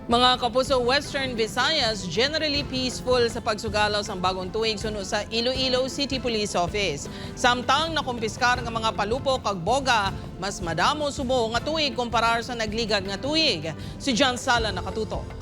Mga kapuso, Western Visayas generally peaceful sa pagsugalaw sa bagong tuig suno sa Iloilo City Police Office. Samtang nakumpiskar nga mga palupok kag boga, mas madamo subo nga tuig kumparar sa nagligad nga tuig. Si John Sala nakatutok.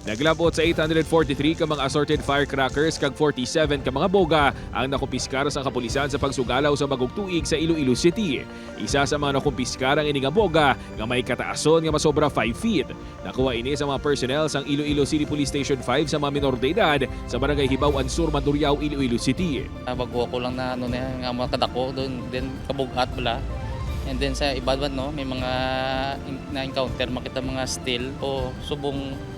Naglabot sa 843 ka mga assorted firecrackers kag 47 ka mga boga ang nakumpiskar sa kapulisan sa pagsugalaw sa bagong tuig sa Iloilo City. Isa sa mga nakumpiskar ang ini nga boga nga may kataason nga masobra 5 feet. Nakuha ini sa mga personnel sang Iloilo City Police Station 5 sa mga minor de edad sa barangay Hibaw Sur, Mandurriao, Iloilo City. Bago ko lang na nga mga kadako doon, then kabugat bala. And then sa ibadwan may mga na-encounter makita mga steel o subong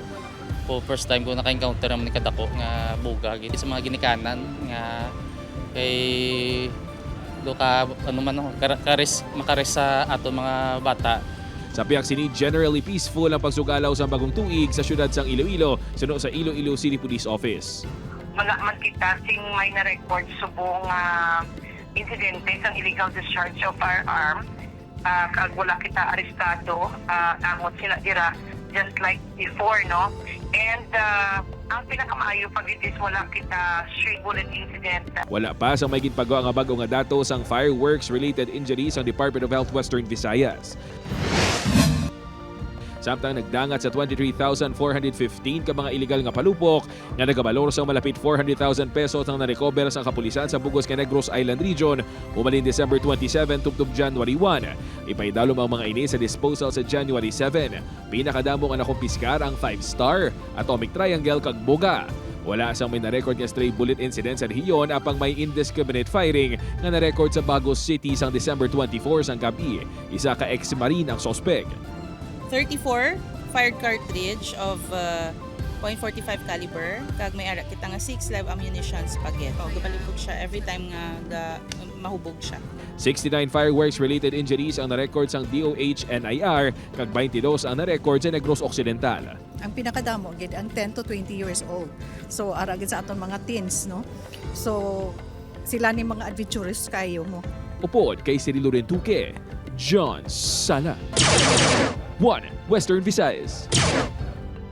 po first time ko naka-encounter naman ni kadako nga buga sa mga ginikanan nga kay do ka makares sa ato mga bata. Sa piyak sini generally peaceful ang pagsugalaw sa bagong tuig sa syudad sang Iloilo suno sa Iloilo City Police Office. Wala man kita sing may na-record subong insidente sa illegal discharge of firearm. Kag wala kita arestado, amot sila dira just like before, no? And ang pinakamaayo pag it is wala kita stray bullet incident. Wala pa sa may ginpagawa nga bago nga datos ang fireworks-related injuries ang Department of Health Western Visayas. Samtang nagdangat sa 23,415 ka mga illegal nga palupok nga nagabalor sa malapit 400,000 pesos ang narecover sa kapulisan sa Bugos, Negros Island Region umalin December 27 tubtob January 1. Ipaidalom ang mga ini sa disposal sa January 7. Pinakadamo nga nakumpiskar ang 5-star, atomic triangle kag boga. Wala sang may na-record nga stray bullet incident sa rehiyon apang may indiscriminate firing nga na-record sa Bagos City sang December 24 sang gabi. Isa ka ex-marine ang sospek. 34 fired cartridge of .45 caliber kag may ara kita nga 6 live ammunitions paget. Gabalibog siya every time nga mahubog siya. 69 fireworks related injuries ang na-record sang DOH-NIR kag 22 ang na-record sa Negros Occidental. Ang pinakadamo gid ang 10 to 20 years old. So ara gid sa aton mga teens, no. So sila ni mga adventurous kayo mo. Upod kay Cirilo Rentuque, John Sala. 1 Western Visayas.